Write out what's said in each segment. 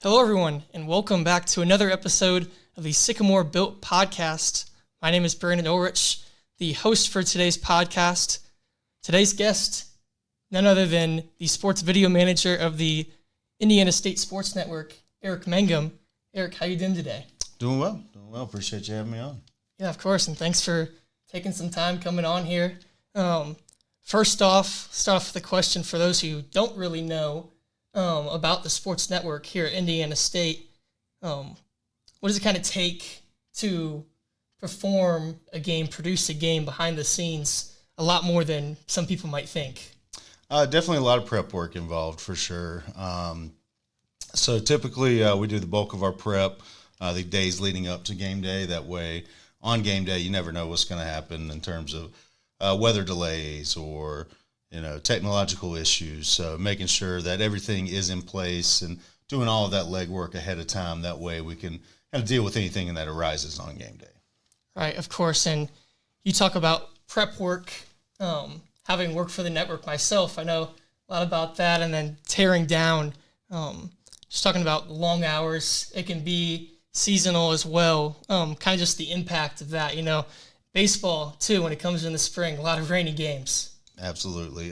Hello, everyone, and welcome back to another episode of the Sycamore Built podcast. My name is Brandon Oelrich, the host for today's podcast. Today's guest, none other than the sports video manager of the Indiana State Sports Network, Eric Mangum. Eric, how you doing today? Doing well. Appreciate you having me on. Yeah, of course, and thanks for taking some time coming on here. First off, start off with a question for those who don't really know about the sports network here at Indiana State. What does it kind of take to perform a game, produce a game behind the scenes, a lot more than some people might think? Definitely a lot of prep work involved for sure. So typically we do the bulk of our prep the days leading up to game day. That way on game day, you never know what's going to happen in terms of weather delays or technological issues. So making sure that everything is in place and doing all of that legwork ahead of time. That way we can kind of deal with anything that arises on game day. Right, of course. And you talk about prep work, having worked for the network myself, I know a lot about that. And then tearing down, just talking about long hours. It can be seasonal as well, kind of just the impact of that. Baseball, too, when it comes in the spring, a lot of rainy games. Absolutely.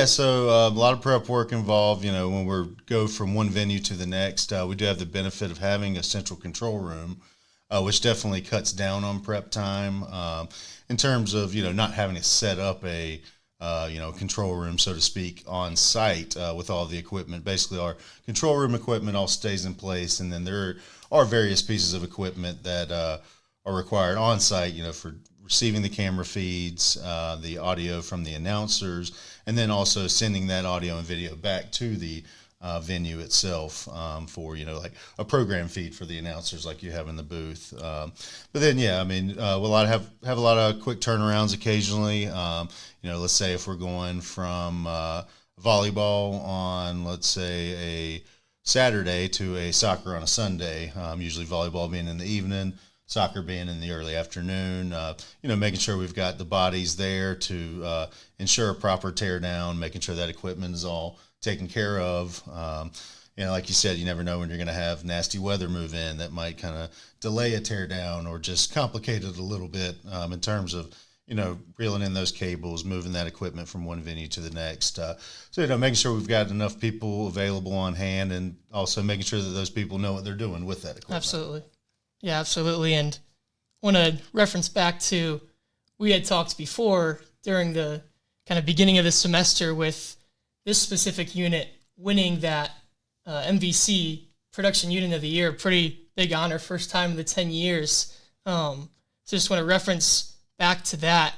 So a lot of prep work involved. When we go from one venue to the next, we do have the benefit of having a central control room, which definitely cuts down on prep time in terms of, not having to set up a, control room, so to speak, on site with all the equipment. Basically, our control room equipment all stays in place, and then there are various pieces of equipment that are required on site, for receiving the camera feeds, the audio from the announcers, and then also sending that audio and video back to the venue itself for, like a program feed for the announcers like you have in the booth. But then, we'll have a lot of quick turnarounds occasionally. Let's say if we're going from volleyball on, let's say, a Saturday to a soccer on a Sunday, usually volleyball being in the evening, soccer being in the early afternoon, making sure we've got the bodies there to ensure a proper tear down, making sure that equipment is all taken care of. Like you said, you never know when you're going to have nasty weather move in that might kind of delay a tear down or just complicate it a little bit in terms of, reeling in those cables, moving that equipment from one venue to the next. So, making sure we've got enough people available on hand and also making sure that those people know what they're doing with that equipment. Absolutely. Yeah, absolutely. And I want to reference back to, we had talked before during the kind of beginning of the semester with this specific unit winning that MVC Production Unit of the Year, pretty big honor, first time in the 10 years. So just want to reference back to that,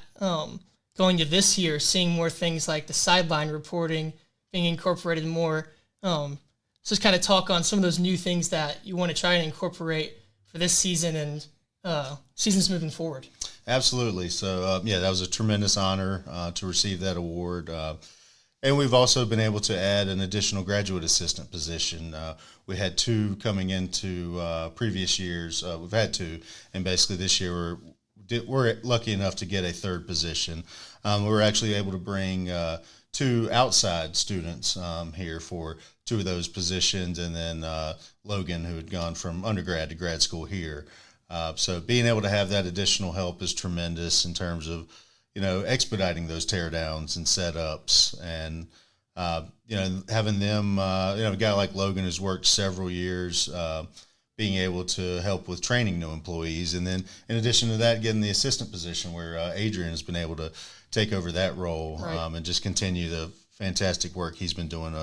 going to this year, seeing more things like the sideline reporting being incorporated more. So just kind of talk on some of those new things that you want to try and incorporate for this season and seasons moving forward. Absolutely. So, that was a tremendous honor to receive that award. And we've also been able to add an additional graduate assistant position. We had two coming into previous years. We've had two, and basically this year we're lucky enough to get a third position. We were actually able to bring two outside students here for two of those positions, and then Logan, who had gone from undergrad to grad school here. So being able to have that additional help is tremendous in terms of, expediting those teardowns and setups, and having them, a guy like Logan who's worked several years, being able to help with training new employees, and then in addition to that, getting the assistant position where Adrian has been able to take over that role, right, and just continue the fantastic work he's been doing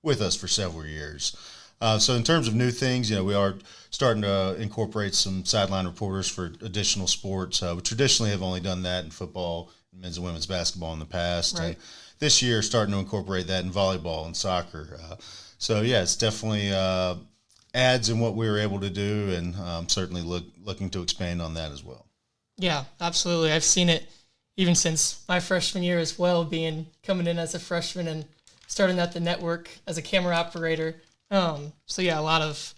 with us for several years. So in terms of new things, we are starting to incorporate some sideline reporters for additional sports. We traditionally have only done that in football, men's and women's basketball in the past. Right. And this year, starting to incorporate that in volleyball and soccer. It's definitely adds in what we were able to do, and certainly looking to expand on that as well. Yeah, absolutely. I've seen it even since my freshman year as well, coming in as a freshman and starting at the network as a camera operator. A lot of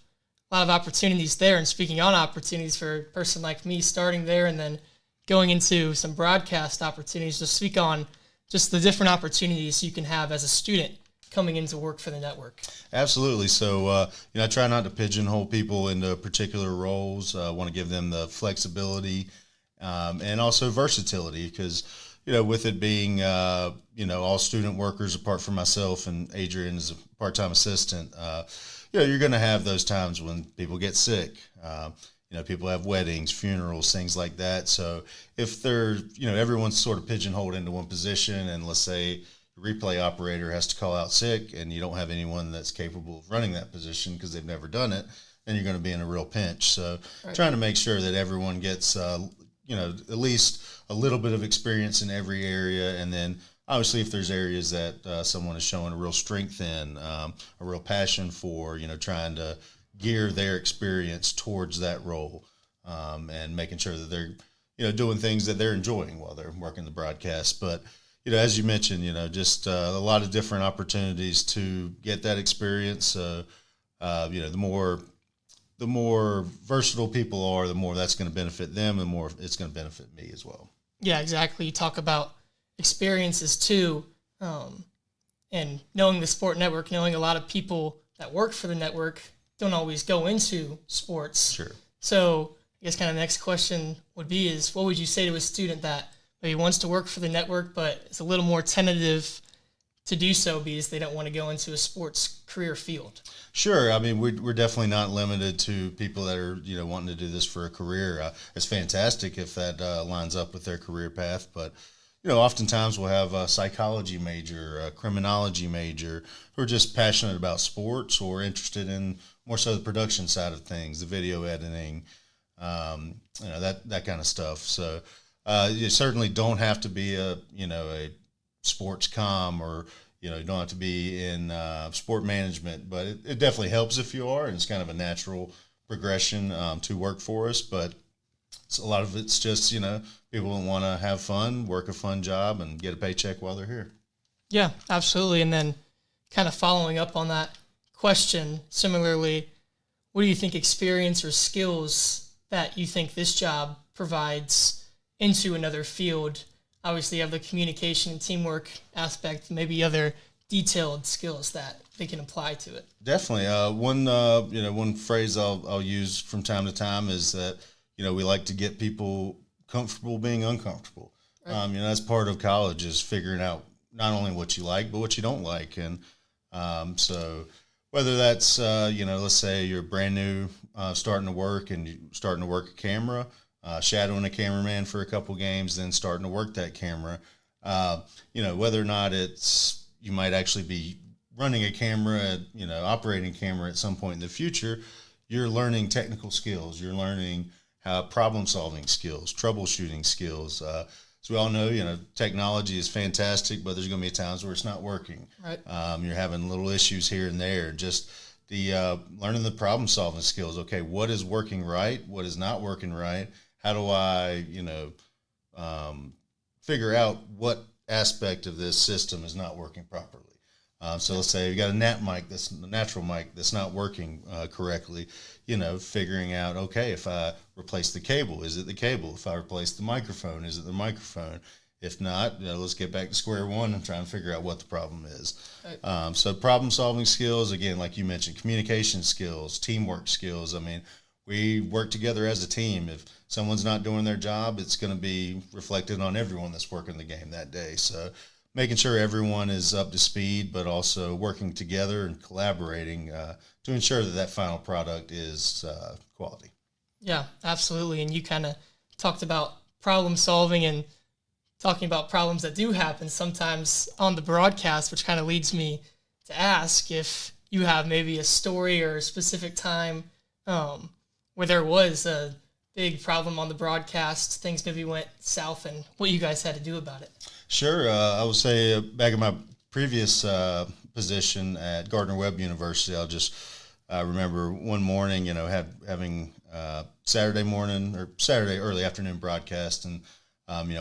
opportunities there. And speaking on opportunities for a person like me, starting there and then going into some broadcast opportunities, to speak on just the different opportunities you can have as a student coming into work for the network? Absolutely. So, I try not to pigeonhole people into particular roles. I want to give them the flexibility and also versatility because, with it being, all student workers apart from myself and Adrian is a part-time assistant, you're going to have those times when people get sick. People have weddings, funerals, things like that. So if they're, everyone's sort of pigeonholed into one position, and let's say the replay operator has to call out sick and you don't have anyone that's capable of running that position because they've never done it, then you're going to be in a real pinch. So trying to make sure that everyone gets, at least a little bit of experience in every area. And then obviously if there's areas that someone is showing a real strength in, a real passion for, trying to gear their experience towards that role, and making sure that they're, doing things that they're enjoying while they're working the broadcast. But, as you mentioned, just a lot of different opportunities to get that experience. So, the more versatile people are, the more that's going to benefit them, and the more it's going to benefit me as well. Yeah, exactly. You talk about experiences too, and knowing the sport network, knowing a lot of people that work for the network don't always go into sports. Sure. So I guess kind of the next question would be is what would you say to a student that maybe wants to work for the network but is a little more tentative to do so because they don't want to go into a sports career field? Sure. I mean, we're definitely not limited to people that are, wanting to do this for a career. It's fantastic if that lines up with their career path. But, oftentimes we'll have a psychology major, a criminology major who are just passionate about sports or interested in more so the production side of things, the video editing, that kind of stuff. So you certainly don't have to be a sports comm or, you don't have to be in sport management, but it definitely helps if you are, and it's kind of a natural progression to work for us. But a lot of it's just, people want to have fun, work a fun job, and get a paycheck while they're here. Yeah, absolutely. And then kind of following up on that question, similarly, what do you think experience or skills that you think this job provides into another field? Obviously, you have the communication and teamwork aspect, maybe other detailed skills that they can apply to it. Definitely. One phrase I'll use from time to time is that, we like to get people comfortable being uncomfortable. Right. That's part of college is figuring out not only what you like, but what you don't like. And so whether that's, let's say you're brand new, starting to work and you're starting to work a camera, shadowing a cameraman for a couple games, then starting to work that camera, whether or not you might actually be running a camera, operating a camera at some point in the future, you're learning technical skills. You're learning problem-solving skills, troubleshooting skills. As we all know, technology is fantastic, but there's going to be times where it's not working. Right. You're having little issues here and there. Just the learning the problem-solving skills. Okay, what is working right? What is not working right? How do I, figure out what aspect of this system is not working properly? So let's say you got a natural mic that's not working correctly. Figuring out, okay, if I replace the cable, is it the cable? If I replace the microphone, is it the microphone? If not, let's get back to square one and try and figure out what the problem is. Right. So problem-solving skills, again, like you mentioned, communication skills, teamwork skills. I mean, we work together as a team. If someone's not doing their job, it's going to be reflected on everyone that's working the game that day. So making sure everyone is up to speed, but also working together and collaborating to ensure that final product is quality. Yeah, absolutely. And you kind of talked about problem solving and talking about problems that do happen sometimes on the broadcast, which kind of leads me to ask if you have maybe a story or a specific time where there was a big problem on the broadcast, things maybe went south, and what you guys had to do about it. Sure. I would say back in my previous position at Gardner-Webb University, I'll just remember one morning, having Saturday morning or Saturday early afternoon broadcast, and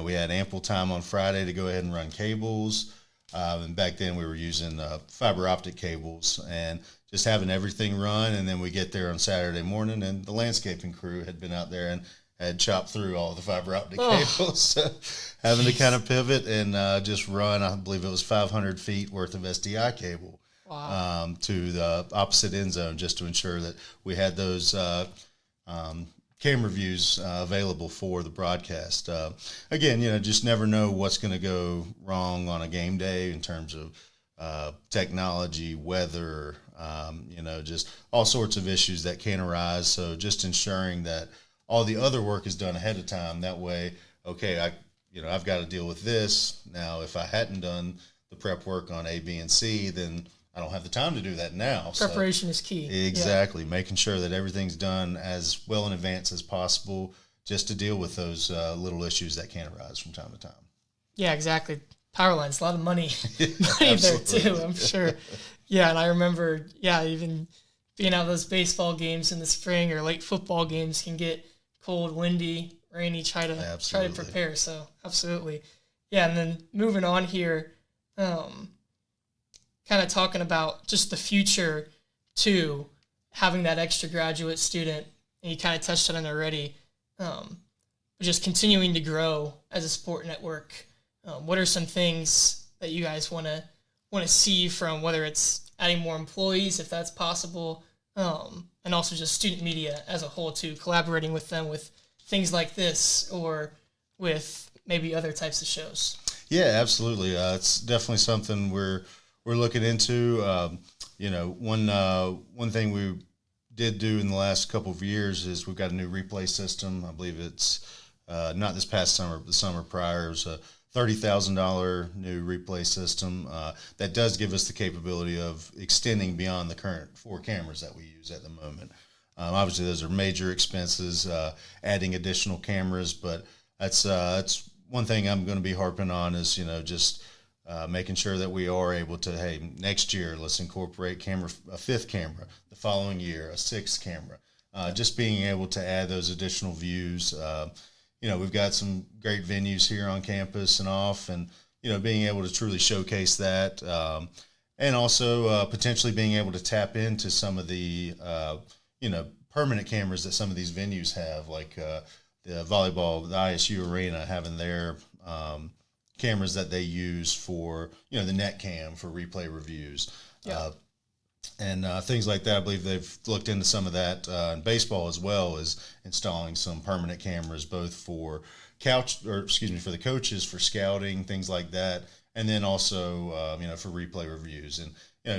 we had ample time on Friday to go ahead and run cables. And back then we were using fiber optic cables and just having everything run. And then we get there on Saturday morning and the landscaping crew had been out there and had chopped through all the fiber optic cables. So having to kind of pivot and just run, I believe it was 500 feet worth of SDI cable to the opposite end zone just to ensure that we had those camera views available for the broadcast. Again, just never know what's going to go wrong on a game day in terms of technology, weather, just all sorts of issues that can arise. So just ensuring that all the other work is done ahead of time. That way, okay, I've got to deal with this. Now, if I hadn't done the prep work on A, B, and C, then I don't have the time to do that now. Preparation is key. Exactly. Yeah. Making sure that everything's done as well in advance as possible just to deal with those little issues that can arise from time to time. Yeah, exactly. Power lines, a lot of money there too, I'm sure. Yeah, and I remember, even being out of those baseball games in the spring or late football games can get cold, windy, rainy, try to prepare. So absolutely. Yeah, and then moving on here, kind of talking about just the future too, having that extra graduate student, and you kind of touched on it already, just continuing to grow as a sport network. What are some things that you guys want to see from, whether it's adding more employees, if that's possible, and also just student media as a whole too, collaborating with them with things like this or with maybe other types of shows? Yeah, absolutely. It's definitely something we're looking into. One thing we did do in the last couple of years is we've got a new replay system. I believe it's not this past summer, but the summer prior. It was a $30,000 new replay system that does give us the capability of extending beyond the current 4 cameras that we use at the moment. Obviously, those are major expenses, adding additional cameras, but that's one thing I'm going to be harping on is, just making sure that we are able to, hey, next year, let's incorporate a 5th camera, the following year, a 6th camera, just being able to add those additional views. We've got some great venues here on campus and off, and, being able to truly showcase that, and also potentially being able to tap into some of the, permanent cameras that some of these venues have, like the volleyball, the ISU arena having their cameras that they use for, the net cam for replay reviews. And things like that. I believe they've looked into some of that in baseball as well as installing some permanent cameras, both for for the coaches, for scouting, things like that. And then also, for replay reviews and,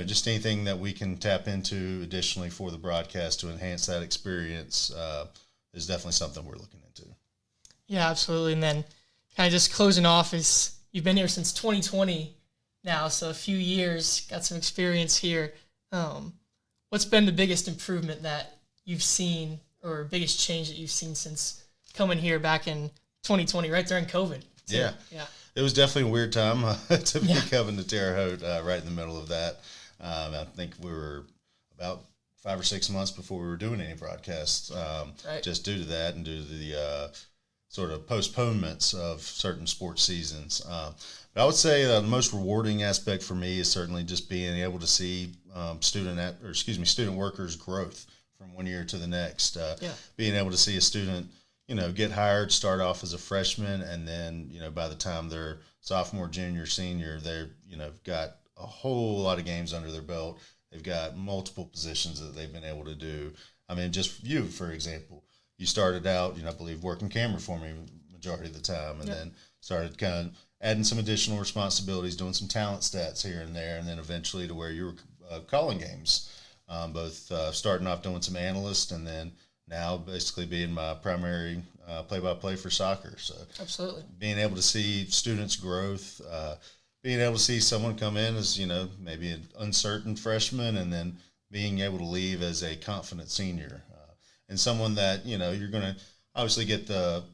just anything that we can tap into additionally for the broadcast to enhance that experience is definitely something we're looking into. Yeah, absolutely. And then kind of just closing off is you've been here since 2020 now, so a few years, got some experience here. What's been the biggest improvement that you've seen or biggest change that you've seen since coming here back in 2020, right during COVID? Yeah. It was definitely a weird time to be coming to Terre Haute right in the middle of that. I think we were about 5 or 6 months before we were doing any broadcasts, just due to that and due to the sort of postponements of certain sports seasons. But I would say the most rewarding aspect for me is certainly just being able to see student workers' growth from one year to the next. Being able to see a student, get hired, start off as a freshman, and then, by the time they're sophomore, junior, senior, they're, got a whole lot of games under their belt. They've got multiple positions that they've been able to do. I mean, just you, for example, you started out, I believe, working camera for me majority of the time, and then started kind of adding some additional responsibilities, doing some talent stats here and there, and then eventually to where you were calling games, both starting off doing some analyst and then now basically being my primary play-by-play for soccer. So absolutely being able to see students' growth, being able to see someone come in as, maybe an uncertain freshman and then being able to leave as a confident senior, and someone that, you're going to obviously get the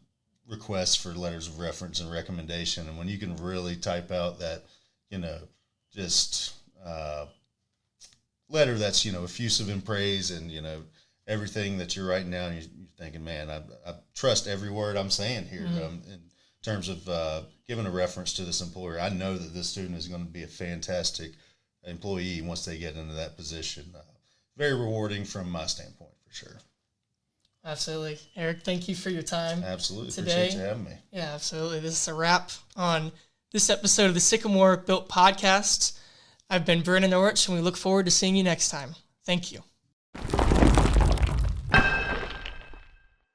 requests for letters of reference and recommendation. And when you can really type out that, just letter that's, effusive in praise and, everything that you're writing down, you're thinking, man, I trust every word I'm saying here. In terms of giving a reference to this employer, I know that this student is going to be a fantastic employee once they get into that position. Very rewarding from my standpoint, for sure. Absolutely. Eric, thank you for your time. Absolutely. Today. Appreciate you having me. Yeah, absolutely. This is a wrap on this episode of the Sycamore Built Podcast. I've been Vernon Oelrich, and we look forward to seeing you next time. Thank you.